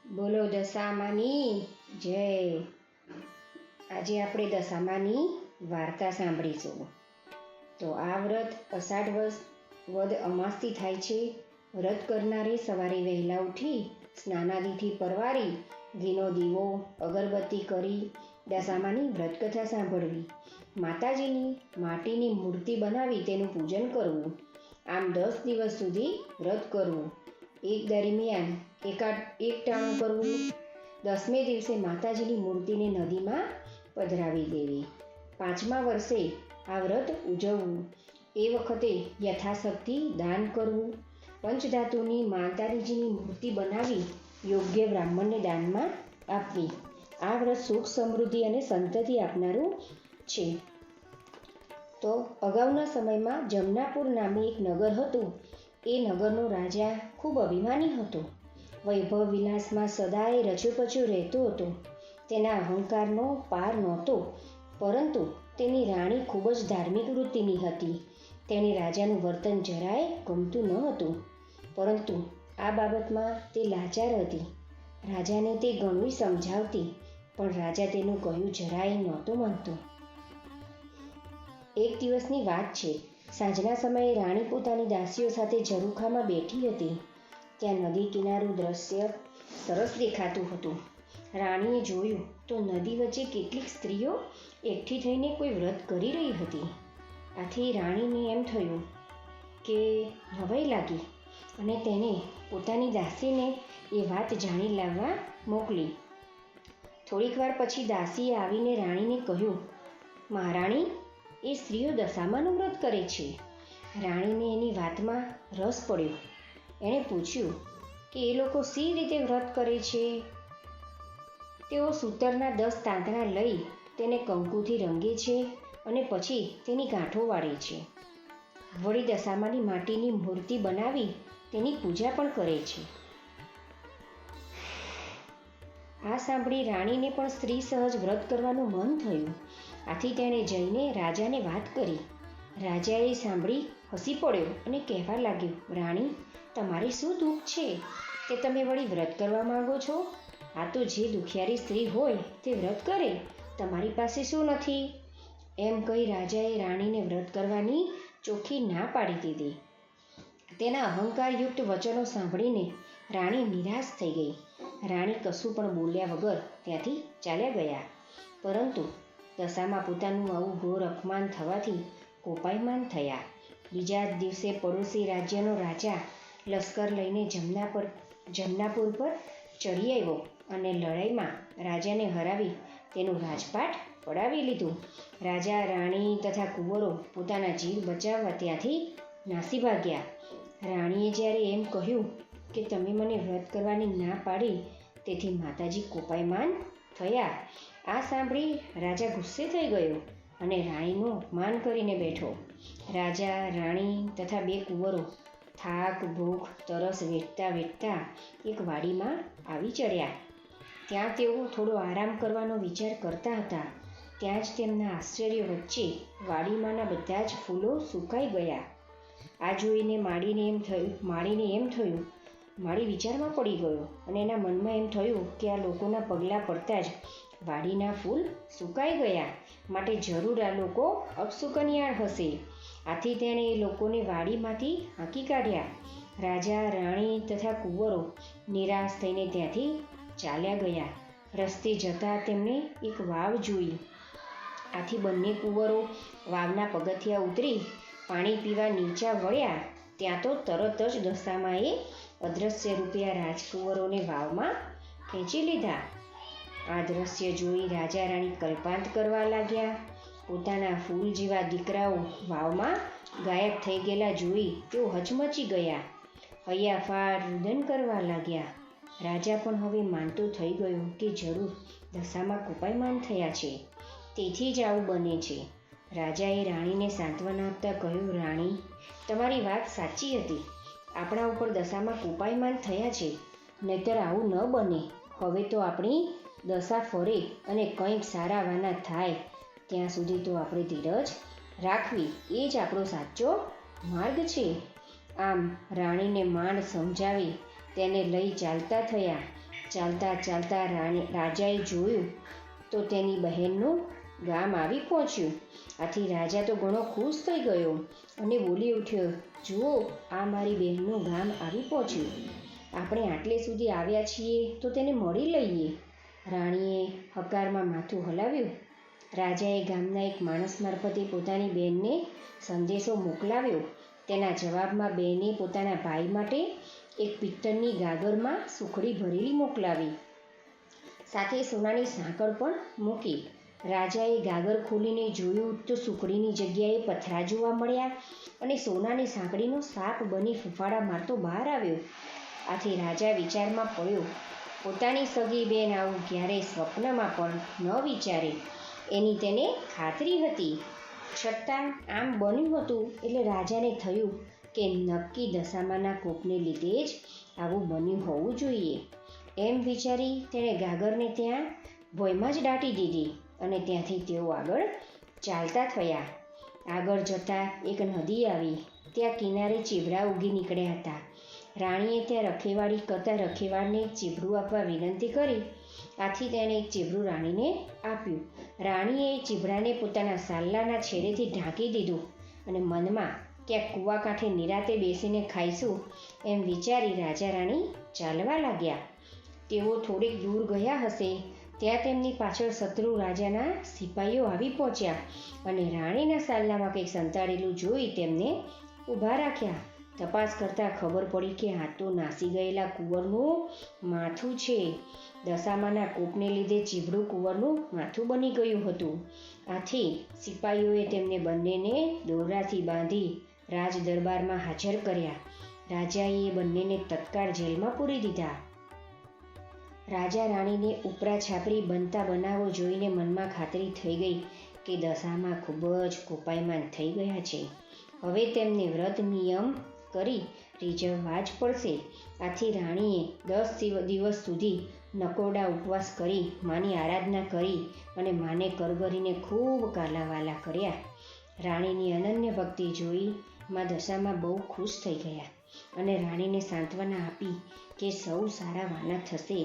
બોલો દશામાની જય. આજે આપણે દશામાની વાર્તા સાંભળીશું. તો આ વ્રત અષાઢ વદ અમાસથી થાય છે. વ્રત કરનારે સવારે વહેલા ઉઠી સ્નાનાદિથી પરવારી ઘીનો દીવો અગરબત્તી કરી દશામાની વ્રતકથા સાંભળવી. માતાજીની માટીની મૂર્તિ બનાવી તેનું પૂજન કરવું. આમ 10 દિવસ સુધી વ્રત કરવું. એક દરમિયાન એક ટાણું કરવું. 10મે દિવસે માતાજીની મૂર્તિને નદીમાં પધરાવી દેવી. 5મા વર્ષે આ વ્રત ઉજવવું. એ વખતે યથાશક્તિ દાન કરવું. પંચધાતુની માતાજીની મૂર્તિ બનાવી યોગ્ય બ્રાહ્મણને દાનમાં આપવી. આ વ્રત સુખ સમૃદ્ધિ અને સંતતિ આપનારું છે. તો અગાઉના સમયમાં જમનાપુર નામે એક નગર હતું. એ નગરનો રાજા ખૂબ અભિમાની હતો. વૈભવ વિલાસમાં સદાય રચુપચુ રહેતો હતો. તેના અહંકારનો પાર નહોતો. પરંતુ તેની રાણી ખૂબ જ ધાર્મિક વૃત્તિની હતી. તેણે રાજાનું વર્તન જરાય ગમતું ન હતું. પરંતુ આ બાબતમાં તે લાચાર હતી. રાજાને તે ઘણું સમજાવતી, પણ રાજા તેનું કહ્યું જરાય નહોતું માનતું. એક દિવસની વાત છે. સાંજના સમયે રાણી પોતાની દાસીઓ સાથે ઝરૂખામાં બેઠી હતી. ત્યાં નદી કિનારું દ્રશ્ય સરસ દેખાતું હતું. રાણીએ જોયું તો નદી વચ્ચે કેટલીક સ્ત્રીઓ એકઠી થઈને કોઈ વ્રત કરી રહી હતી. આથી રાણીને એમ થયું કે નવાઈ લાગી અને તેણે પોતાની દાસીને એ વાત જાણી લાવવા મોકલી. થોડીક વાર પછી દાસીએ આવીને રાણીને કહ્યું, મહારાણી, એ સ્ત્રીઓ દશામાનું વ્રત કરે છે. રાણીને એની વાતમાં રસ પડ્યો. એણે પૂછ્યું કે એ લોકો સી રીતે વ્રત કરે છે. તેઓ સૂતરના 10 તાંતણા લઈ તેને કંકુથી રંગે છે અને પછી તેની ગાંઠો વાળે છે. વળી દશામાની માટીની મૂર્તિ બનાવી તેની પૂજા પણ કરે છે. આ સાંભળી રાણીને પણ સ્ત્રી સહજ વ્રત કરવાનું મન થયું. આથી તેણે જઈને રાજાને વાત કરી. રાજાએ સાંભળી હસી પડ્યો અને કહેવા લાગ્યો, રાણી, તમારે શું દુઃખ છે કે તમે વળી વ્રત કરવા માંગો છો? આ તો જે દુખિયારી સ્ત્રી હોય તે વ્રત કરે. તમારી પાસે શું નથી? એમ કહી રાજાએ રાણીને વ્રત કરવાની ચોખ્ખી ના પાડી દીધી. તેના અહંકારયુક્ત વચનો સાંભળીને રાણી નિરાશ થઈ ગઈ. રાણી કશું પણ બોલ્યા વગર ત્યાંથી ચાલ્યા ગયા. પરંતુ દશામાં પોતાનું આવું ઘોર અપમાન થવાથી કોપાયમાન થયા. બીજા જ દિવસે પડોશી રાજ્યનો રાજા લશ્કર લઈને જમનાપુર પર ચડી આવ્યો અને લડાઈમાં રાજાને હરાવી તેનું રાજપાટ પડાવી લીધું. રાજા, રાણી તથા કુંવરો પોતાના જીવ બચાવવા ત્યાંથી નાસી ભાગ્યા. રાણીએ જ્યારે એમ કહ્યું કે તમે મને વ્રત કરવાની ના પાડી, તેથી માતાજી કોપાયમાન થયા. આ સાંભળી રાજા ગુસ્સે થઈ ગયો અને રાણીનું અપમાન કરીને બેઠો. રાજા, રાણી તથા 2 કુંવરો થાક, ભૂખ, તરસ વેઠતા એક વાડીમાં આવી ચડ્યા. ત્યાં તેઓ થોડો આરામ કરવાનો વિચાર કરતા હતા. ત્યાં જ તેમના આશ્ચર્ય વચ્ચે વાડીમાંના બધા જ ફૂલો સુકાઈ ગયા. આ જોઈને માળીને એમ થયું, માળી વિચારમાં પડી ગયો અને એના મનમાં એમ થયું કે આ લોકોના પગલાં પડતા જ વાડીના ફૂલ સુકાઈ ગયા, માટે જરૂર આ લોકો અપશુકનિયાળ હશે. આથી તેણે એ લોકોને વાડીમાંથી હાંકી કાઢ્યા. રાજા, રાણી તથા કુંવરો નિરાશ થઈને ત્યાંથી ચાલ્યા ગયા. રસ્તે જતાં તેમણે એક વાવ જોઈ. આથી બંને કુંવરો વાવના પગથિયા ઉતરી પાણી પીવા નીચા વળ્યા. ત્યાં તો તરત જ દશામાએ અદ્રશ્ય રૂપે આ રાજકુંવરોને વાવમાં ખેંચી લીધા. આ દ્રશ્ય જોઈ રાજા રાણી કલ્પાંત કરવા લાગ્યા. પોતાના ફૂલ જેવા દીકરાઓ વાવમાં ગાયબ થઈ ગયેલા જોઈ તેઓ હચમચી ગયા. હૈયાફાટ રુદન કરવા લાગ્યા. રાજા પણ હવે માનતો થઈ ગયો કે જરૂર દશામાં કોપાયમાન થયા છે, તેથી જ આવું બને છે. રાજાએ રાણીને સાંત્વના આપતા કહ્યું, રાણી, તમારી વાત સાચી હતી. આપણા ઉપર દશામાં કોપાયમાન થયા છે, નહીતર આવું ન બને. હવે તો આપણી દશા ફરે અને કંઈક સારા વાના થાય ત્યાં સુધી તો આપણે ધીરજ રાખવી, એ જ આપણો સાચો માર્ગ છે. આમ રાણીને માંડ સમજાવી તેને લઈ ચાલતા થયા. ચાલતા ચાલતા રાજાએ જોયું તો તેની બહેનનું ગામ આવી પહોંચ્યું. આથી રાજા તો ઘણો ખુશ થઈ ગયો અને બોલી ઉઠ્યો, જુઓ, આ મારી બહેનનું ગામ આવી પહોંચ્યું. આપણે આટલે સુધી આવ્યા છીએ તો તેને મળી લઈએ. રાણીએ હકારમાં માથું હલાવ્યું. રાજાએ ગામના એક માણસ મારફતે પોતાની બહેનને સંદેશો મોકલાવ્યો. તેના જવાબમાં બહેને પોતાના ભાઈ માટે એક પિત્તળની ગાગરમાં સુખડી ભરેલી મોકલાવી. સાથે સોનાની સાંકળ પણ મૂકી. રાજાએ ગાગર ખોલીને જોયું તો સુખડીની જગ્યાએ પથરા જોવા મળ્યા અને સોનાની સાંકળીનો સાપ બની ફૂફાડા મારતો બહાર આવ્યો. આથી રાજા વિચારમાં પડ્યો. પોતાની સગી બેન આવું ક્યારેય સ્વપ્નમાં પણ ન વિચારે એની તેને ખાતરી હતી. છતાં આમ બન્યું હતું એટલે રાજાને થયું કે નક્કી દશામાના કોપને લીધે જ આવું બન્યું હોવું જોઈએ. એમ વિચારી તેણે ગાગરને ત્યાં ભોંયમાં જ દાટી દીધી અને ત્યાંથી તેઓ આગળ ચાલતા થયા. આગળ જતાં એક નદી આવી. ત્યાં કિનારે ચીભડા ઉગી નીકળ્યા હતા. રાણીએ ત્યાં રખેવાળી કરતા રખેવાળને એક ચીભડું આપવા વિનંતી કરી. આથી તેણે એક ચીભડું રાણીને આપ્યું. રાણીએ એ ચીભડાને પોતાના સાલ્લાના છેડેથી ઢાંકી દીધું અને મનમાં ક્યાંક કૂવા કાંઠે નિરાતે બેસીને ખાઈશું એમ વિચારી રાજા રાણી ચાલવા લાગ્યા. તેઓ થોડેક દૂર ગયા હશે ત્યાં તેમની પાછળ શત્રુ રાજાના સિપાહીઓ આવી પહોંચ્યા અને રાણીના સાલ્લામાં કંઈક સંતાડેલું જોઈ તેમને ઊભા રાખ્યા. તપાસ કરતાં ખબર પડી કે આ તો નાસી ગયેલા કુંવરનું માથું છે. દશામાના કોપને લીધે ચીભડું કુંવરનું માથું બની ગયું હતું. આથી સિપાહીઓએ તેમને બંનેને દોરડાથી બાંધી રાજ દરબારમાં હાજર કર્યા. રાજાએ એ બંનેને તત્કાળ જેલમાં પૂરી દીધા. રાજા રાણીને ઉપરા છાપરી બનતા બનાવો જોઈને મનમાં ખાતરી થઈ ગઈ કે દશામાં ખૂબ જ કોપાયમાન થઈ ગયા છે. હવે તેમને વ્રત નિયમ કરી રીઝવવા જ પડશે. આથી રાણીએ 10 દિવસ સુધી નકોરડા ઉપવાસ કરી માની આરાધના કરી અને માને કરગરીને ખૂબ કાલાવાલા કર્યા. રાણીની અનન્ય ભક્તિ જોઈ મા દશામાં બહુ ખુશ થઈ ગયા અને રાણીને સાંત્વના આપી કે સૌ સારા વાના થશે.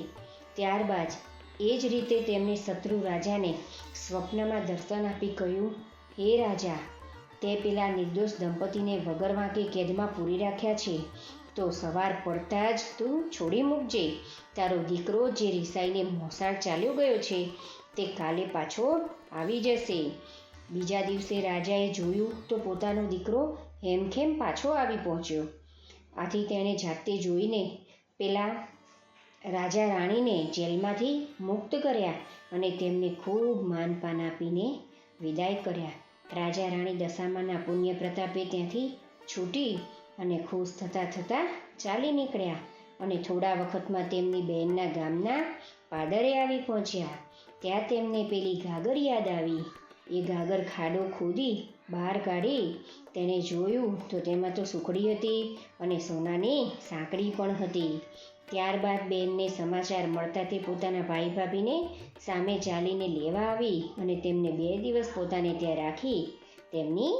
ત્યારબાદ એ જ રીતે તેમણે શત્રુ રાજાને સ્વપ્નમાં દર્શન આપી કહ્યું, હે રાજા, તે પેલા નિર્દોષ દંપતીને વગર વાંકે કેદમાં પૂરી રાખ્યા છે તો સવાર પડતા જ તું છોડી મૂકજે. તારો દીકરો જે રિસાઈને મોસાળ ચાલ્યો ગયો છે તે કાલે પાછો આવી જશે. બીજા દિવસે રાજાએ જોયું તો પોતાનો દીકરો હેમખેમ પાછો આવી પહોંચ્યો. આથી તેણે જાતે જોઈને પેલા રાજા રાણીને જેલમાંથી મુક્ત કર્યા અને તેમને ખૂબ માનપાન આપીને વિદાય કર્યા. રાજા રાણી દશામાના પુણ્ય પ્રતાપે ત્યાંથી છૂટી અને ખુશ થતાં ચાલી નીકળ્યા અને થોડા વખતમાં તેમની બહેનના ગામના પાદરે આવી પહોંચ્યા. ત્યાં તેમને પેલી ગાગર યાદ આવી. એ ગાગર ખાડો ખોદી બહાર કાઢી તેણે જોયું તો તેમાં તો સુખડી હતી અને સોનાની સાંકળી પણ હતી. ત્યારબાદ બહેનને સમાચાર મળતા તે પોતાના ભાઈ ભાભીને સામે ચાલીને લેવા આવી અને તેમને 2 દિવસ પોતાને ત્યાં રાખી તેમની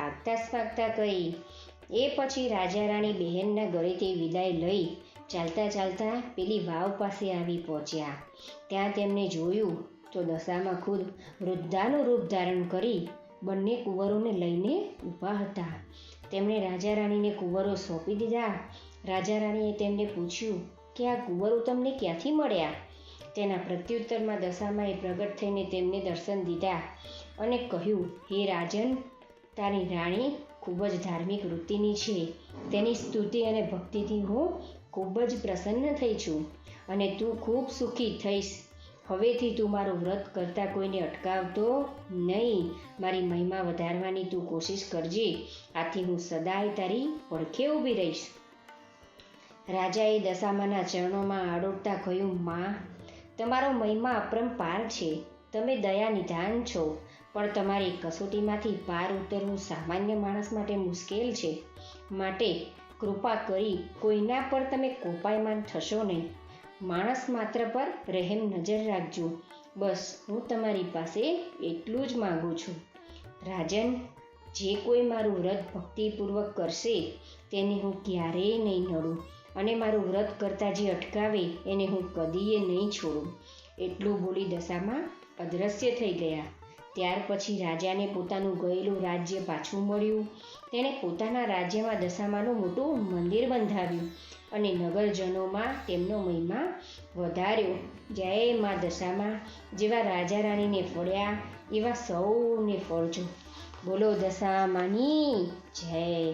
આગતા સ્વાગતા કરી. એ પછી રાજા રાણી બહેનના ઘરેથી વિદાય લઈ ચાલતા ચાલતા પેલી વાવ પાસે આવી પહોંચ્યા. ત્યાં તેમને જોયું તો દશામાં ખુદ વૃદ્ધાનું રૂપ ધારણ કરી બંને કુંવરોને લઈને ઊભા હતા. તેમણે રાજા રાણીને કુંવરો સોંપી દીધા. રાજા રાણીએ તેમને પૂછ્યું કે આ કુંવરો તમને ક્યાંથી મળ્યા? તેના પ્રત્યુત્તરમાં દશામાએ પ્રગટ થઈને તેમને દર્શન દીધા અને કહ્યું, હે રાજન, તારી રાણી ખૂબ જ ધાર્મિક વૃત્તિની છે. તેની સ્તુતિ અને ભક્તિથી હું ખૂબ જ પ્રસન્ન થઈ છું અને તું ખૂબ સુખી થઈશ. હવેથી તું મારું વ્રત કરતાં કોઈને અટકાવતો નહીં. મારી મહિમા વધારવાની તું કોશિશ કરજે. આથી હું સદાય તારી પડખે ઊભી રહીશ. રાજાએ દશામાના ચરણોમાં આડોળતા કહ્યું, માં, તમારો મહિમા અપરંપાર છે. તમે દયા નિધાન છો, પણ તમારી કસોટીમાંથી પાર ઉતરવું સામાન્ય માણસ માટે મુશ્કેલ છે. માટે કૃપા કરી કોઈના પર તમે કોપાયમાન થશો નહીં. માણસ માત્ર પર રહેમ નજર રાખજો. બસ હું તમારી પાસે એટલું જ માગું છું. રાજન, જે કોઈ મારું વ્રત ભક્તિપૂર્વક કરશે તેને હું ક્યારેય નહીં નડું અને મારું વ્રત કરતાં જે અટકાવે એને હું કદીએ નહીં છોડું. એટલું બોલી દશામાં અદૃશ્ય થઈ ગયા. ત્યાર પછી રાજાને પોતાનું ગયેલું રાજ્ય પાછું મળ્યું. તેણે પોતાના રાજ્યમાં દશામાનું મોટું મંદિર બંધાવ્યું અને નગરજનોમાં તેમનો મહિમા વધાર્યો. જય મા દશામાં. જેવા રાજા રાણીને ફળ્યા એવા સૌને ફળજો. બોલો દશામાની જય.